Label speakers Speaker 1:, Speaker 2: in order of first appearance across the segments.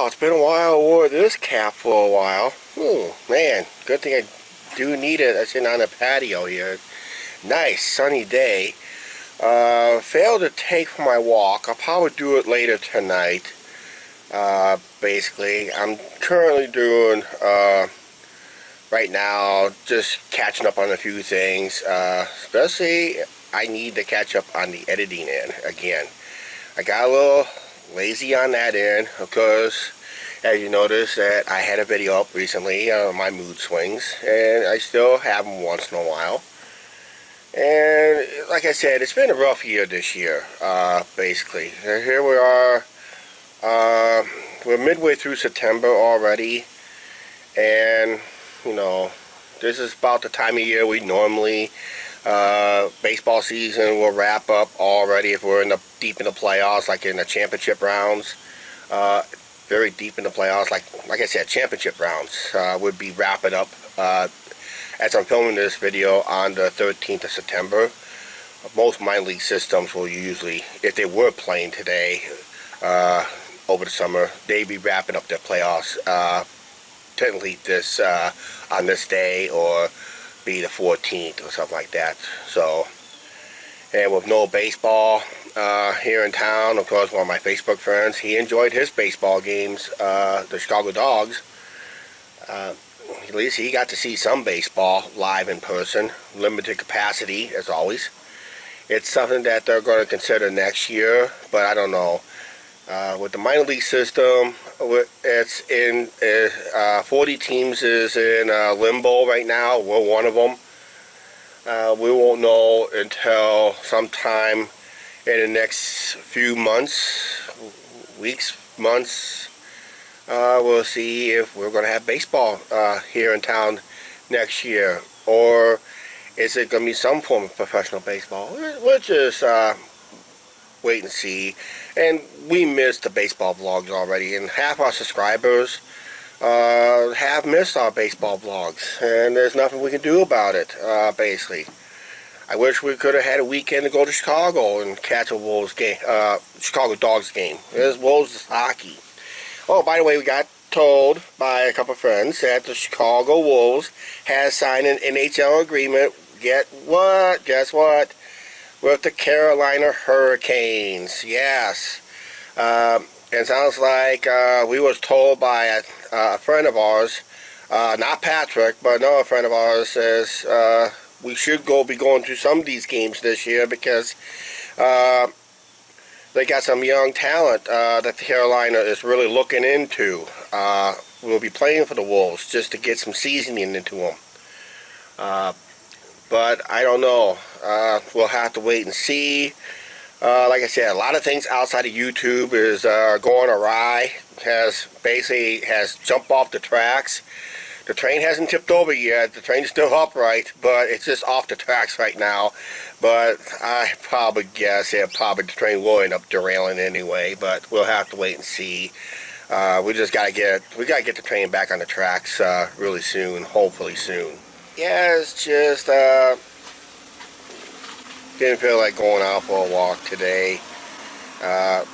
Speaker 1: it's been a while. I wore this cap for a while. Oh man, good thing I do need it. I'm sitting on the patio here. Nice sunny day. Failed to take for my walk. I'll probably do it later tonight. Basically, I'm currently doing right now just catching up on a few things. Especially, I need to catch up on the editing end again. I got a little lazy on that end because, as you notice, that I had a video up recently on my mood swings, and I still have them once in a while. And like I said, it's been a rough year this year. Basically, here we are. We're midway through September already, and you know, this is about the time of year we normally baseball season will wrap up already if we're deep in the playoffs, like in the championship rounds. Very deep in the playoffs, like I said, championship rounds would be wrapping up as I'm filming this video on the 13th of September. Most minor league systems will usually, if they were playing today over the summer, they'd be wrapping up their playoffs technically this on this day, or be the 14th or something like that. So, and with no baseball here in town, of course, one of my Facebook friends, he enjoyed his baseball games, the Chicago Dogs. At least he got to see some baseball live in person, limited capacity as always. It's something that they're going to consider next year, but I don't know. With the minor league system, it's in 40 teams is in limbo right now. We're one of them. We won't know until sometime in the next few months, weeks, months. We'll see if we're going to have baseball here in town next year, or is it going to be some form of professional baseball? We'll just wait and see. And we missed the baseball vlogs already, and half our subscribers have missed our baseball vlogs, and there's nothing we can do about it. Basically, I wish we could have had a weekend to go to Chicago and catch a Wolves game, Chicago Dogs game. There's Wolves hockey. Oh, by the way, we got told by a couple of friends that the Chicago Wolves has signed an NHL agreement. Get what? Guess what? With the Carolina Hurricanes. Yes. It sounds like we was told by a friend of ours, not Patrick, but another friend of ours, says we should be going to some of these games this year because they got some young talent that Carolina is really looking into. We'll be playing for the Wolves just to get some seasoning into them. But I don't know. We'll have to wait and see. Like I said, a lot of things outside of YouTube is going awry. Has jumped off the tracks. The train hasn't tipped over yet. The train's still upright, but it's just off the tracks right now. But I probably guess the train will end up derailing anyway. But we'll have to wait and see. We gotta get the train back on the tracks really soon. Hopefully soon. Yeah, it's just didn't feel like going out for a walk today at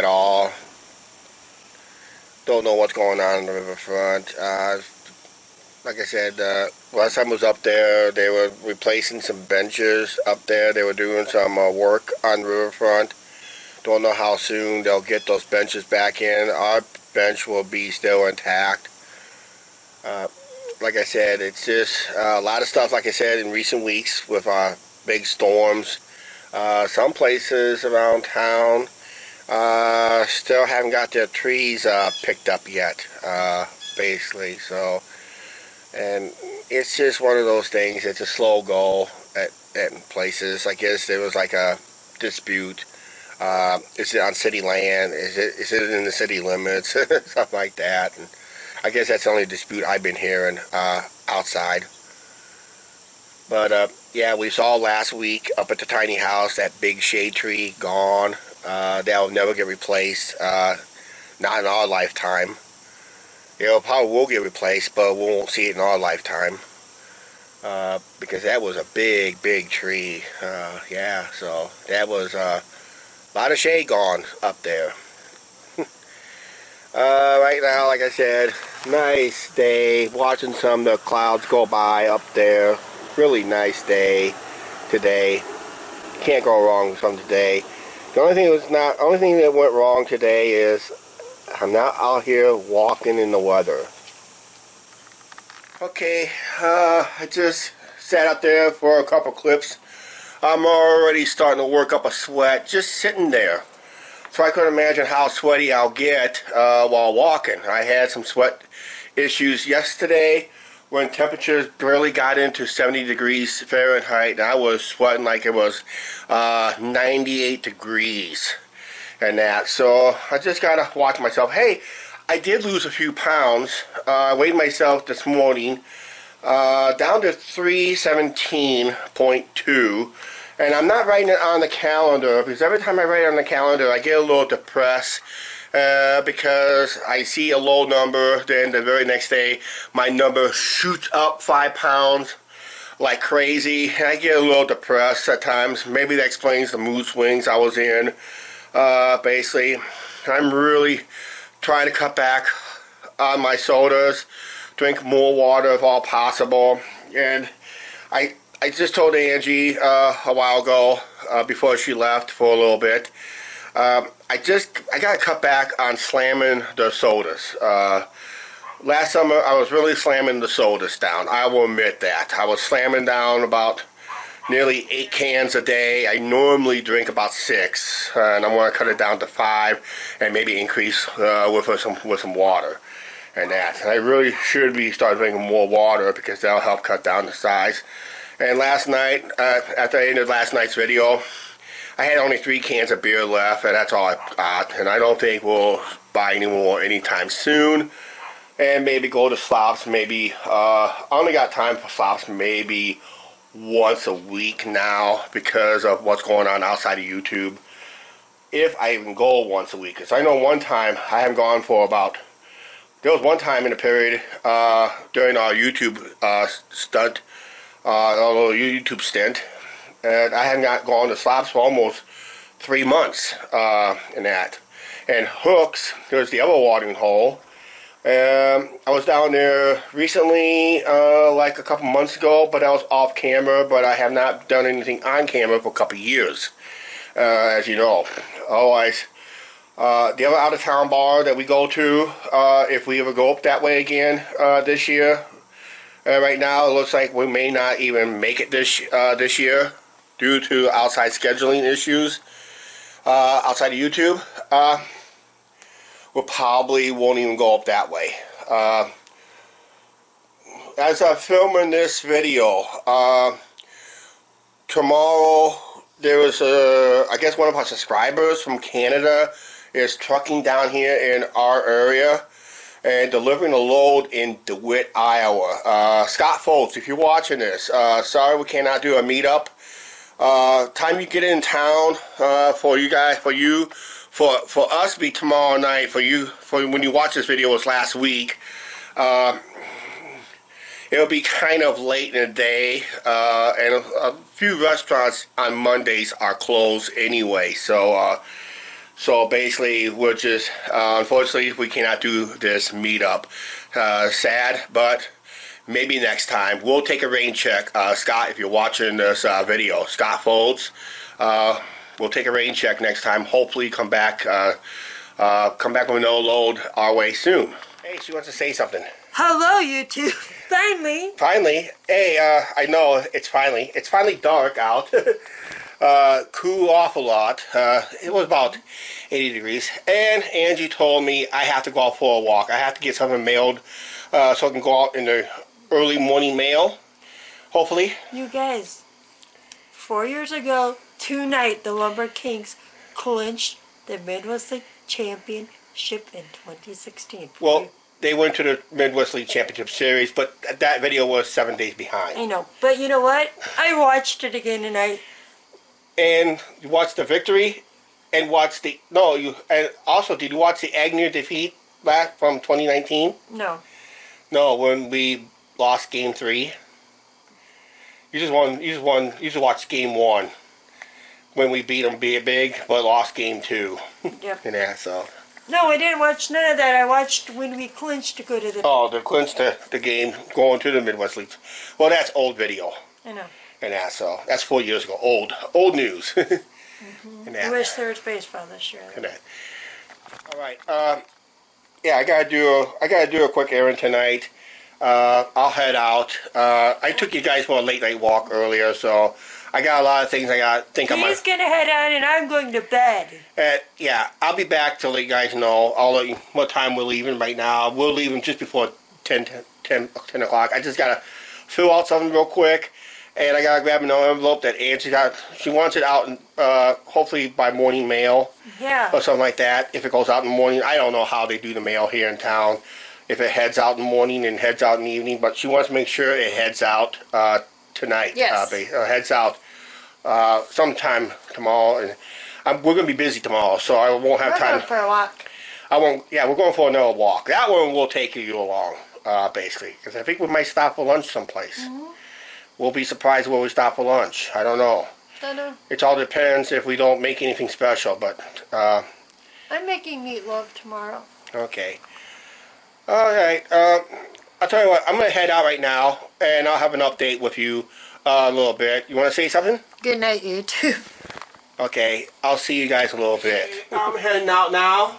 Speaker 1: all. Don't know what's going on in the riverfront. Like I said, last time I was up there, they were replacing some benches up there. They were doing some work on the riverfront. Don't know how soon they'll get those benches back in. Our bench will be still intact. Like I said, it's just a lot of stuff, like I said, in recent weeks with big storms. Some places around town still haven't got their trees picked up yet, basically. So, and it's just one of those things. It's a slow go at places. I guess there was like a dispute. Is it on city land? Is it in the city limits? Stuff like that. And I guess that's the only dispute I've been hearing outside. But yeah, we saw last week up at the tiny house that big shade tree gone. That'll never get replaced. Not in our lifetime. It probably will get replaced, but we won't see it in our lifetime. Because that was a big tree. Yeah, so that was a lot of shade gone up there. right now, like I said, nice day. Watching some of the clouds go by up there. Really nice day today. Can't go wrong with some today. The only thing that went wrong today is I'm not out here walking in the weather. Okay, I just sat out there for a couple clips. I'm already starting to work up a sweat just sitting there. So I couldn't imagine how sweaty I'll get while walking. I had some sweat issues yesterday when temperatures barely got into 70 degrees Fahrenheit, and I was sweating like it was 98 degrees and that. So I just gotta watch myself. Hey, I did lose a few pounds. I weighed myself this morning down to 317.2. And I'm not writing it on the calendar because every time I write it on the calendar I get a little depressed because I see a low number, then the very next day my number shoots up 5 pounds like crazy, and I get a little depressed at times. Maybe that explains the mood swings I was in. Basically, I'm really trying to cut back on my sodas, drink more water if all possible, and I just told Angie a while ago, before she left for a little bit, I gotta cut back on slamming the sodas. Last summer I was really slamming the sodas down. I will admit that. I was slamming down about nearly 8 cans a day. I normally drink about 6, and I'm gonna cut it down to 5 and maybe increase with some water and that. And I really should be starting drinking more water because that'll help cut down the size. And last night, after I ended last night's video, I had only 3 cans of beer left, and that's all I got. And I don't think we'll buy any more anytime soon. And maybe go to slops, maybe, I only got time for slops maybe once a week now because of what's going on outside of YouTube. If I even go once a week. Because I know one time I haven't gone for about, there was one time in a period during our YouTube stunt, a little YouTube stint, and I had not gone to slops for almost 3 months in that. And Hooks, there's the other watering hole. I was down there recently, like a couple months ago, but I was off camera, but I have not done anything on camera for a couple years, as you know. Otherwise, the other out-of-town bar that we go to, if we ever go up that way again this year, right now it looks like we may not even make it this year due to outside scheduling issues outside of YouTube. We probably won't even go up that way. As I'm filming this video, tomorrow there was I guess one of our subscribers from Canada is trucking down here in our area and delivering a load in DeWitt, Iowa. Scott Foltz, if you're watching this, sorry we cannot do a meetup. Time you get in town, for us be tomorrow night. For when you watch this video was last week. It'll be kind of late in the day, and a few restaurants on Mondays are closed anyway. So basically, we're just, unfortunately, we cannot do this meetup. Sad, but maybe next time. We'll take a rain check. Scott, if you're watching this video, Scott Foltz, we'll take a rain check next time. Hopefully come back with no load our way soon. Hey, she wants to say something.
Speaker 2: Hello, YouTube. Finally.
Speaker 1: Finally. Hey, I know, it's finally dark out. Cool off a lot. It was about 80 degrees. And Angie told me I have to go out for a walk. I have to get something mailed so I can go out in the early morning mail, hopefully.
Speaker 2: You guys, 4 years ago tonight, the Lumber Kings clinched the Midwest League Championship in 2016.
Speaker 1: Well, they went to the Midwest League Championship Series, but that video was 7 days behind.
Speaker 2: I know, but you know what? I watched it again tonight.
Speaker 1: And you watched the victory, and watched the and also did you watch the Agnew defeat back from 2019?
Speaker 2: No.
Speaker 1: No, when we lost Game 3. You just watched Game 1 when we beat them big, but lost Game 2.
Speaker 2: Yep.
Speaker 1: And that, so.
Speaker 2: No, I didn't watch none of that. I watched when we clinched to go to the...
Speaker 1: Oh, the clinch the game going to the Midwest League. Well, that's old video.
Speaker 2: I know.
Speaker 1: And that, so that's 4 years ago. Old news. And
Speaker 2: I
Speaker 1: that.
Speaker 2: wish there was baseball this year.
Speaker 1: And that. All right. Yeah, I gotta do a quick errand tonight. I'll head out. I took you guys for a late night walk earlier, so I got a lot of things I got to think on my...
Speaker 2: He's going to head out and I'm going to bed.
Speaker 1: Yeah, I'll be back to let you guys know. I'll let you what time we're leaving right now. We're leaving just before 10 o'clock. I just got to fill out something real quick, and I got to grab an envelope that Angie got. She wants it out, hopefully by morning mail.
Speaker 2: Yeah.
Speaker 1: Or something like that. If it goes out in the morning, I don't know how they do the mail here in town. If it heads out in the morning and heads out in the evening, but she wants to make sure it heads out tonight.
Speaker 2: Yes.
Speaker 1: Heads out sometime tomorrow, and we're gonna be busy tomorrow, so I won't have
Speaker 2: We're
Speaker 1: time.
Speaker 2: going for a walk.
Speaker 1: I won't. Yeah, we're going for another walk. That one will take you along, basically, because I think we might stop for lunch someplace. We'll be surprised where we stop for lunch. I don't know.
Speaker 2: I know.
Speaker 1: It all depends if we don't make anything special, but
Speaker 2: I'm making meatloaf tomorrow.
Speaker 1: okay. All right. I'll tell you what. I'm gonna head out right now, and I'll have an update with you a little bit. You want to say something?
Speaker 2: Good night, YouTube.
Speaker 1: Okay. I'll see you guys a little bit. I'm heading out now.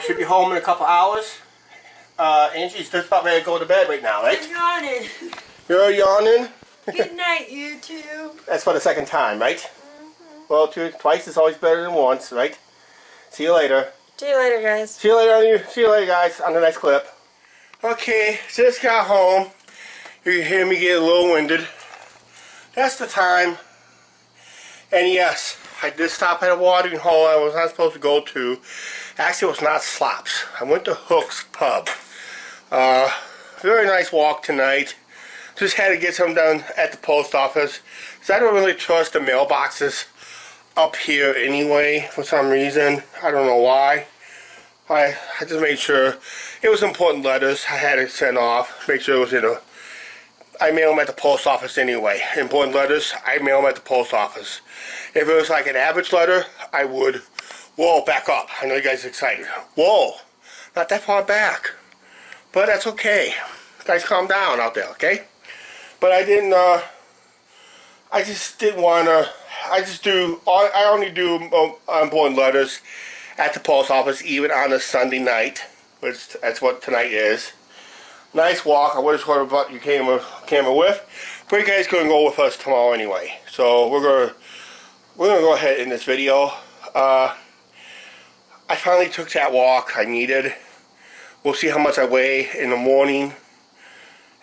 Speaker 1: Should be home in a couple hours. Angie's just about ready to go to bed right now, right?
Speaker 2: I'm yawning.
Speaker 1: You're yawning?
Speaker 2: Good night, YouTube.
Speaker 1: That's for the second time, right? Well, twice is always better than once, right? See you later.
Speaker 2: See you later, guys.
Speaker 1: See you later, guys, on the next clip. Okay, just got home. You can hear me get a little winded. That's the time. And yes, I did stop at a watering hole I was not supposed to go to. Actually, it was not Slops. I went to Hook's Pub. Very nice walk tonight. Just had to get something done at the post office. Because I don't really trust the mailboxes up here anyway, for some reason. I don't know why. I just made sure it was important letters I had to send off. Make sure it was in a... I mail them at the post office anyway. Important letters, I mail them at the post office. If it was like an average letter, I would... Whoa, back up. I know you guys are excited. Whoa, not that far back. But that's okay. Guys, calm down out there, okay? But I didn't, I just didn't want to... I only do important letters at the post office, even on a Sunday night, which that's what tonight is. Nice walk. I would have sort of brought your camera with, but you guys couldn't go with us tomorrow anyway. So we're gonna go ahead in this video. I finally took that walk I needed. We'll see how much I weigh in the morning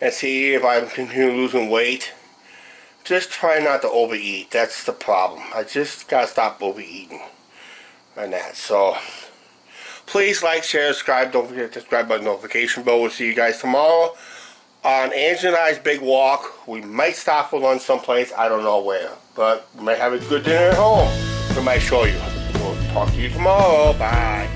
Speaker 1: and see if I continue losing weight. Just try not to overeat. That's the problem. I just gotta stop overeating and that. So please like, share, subscribe. Don't forget to subscribe button, notification bell. We'll see you guys tomorrow on Angie and I's big walk. We might stop for lunch someplace. I don't know where, but we might have a good dinner at home. We might show you. We'll talk to you tomorrow. Bye.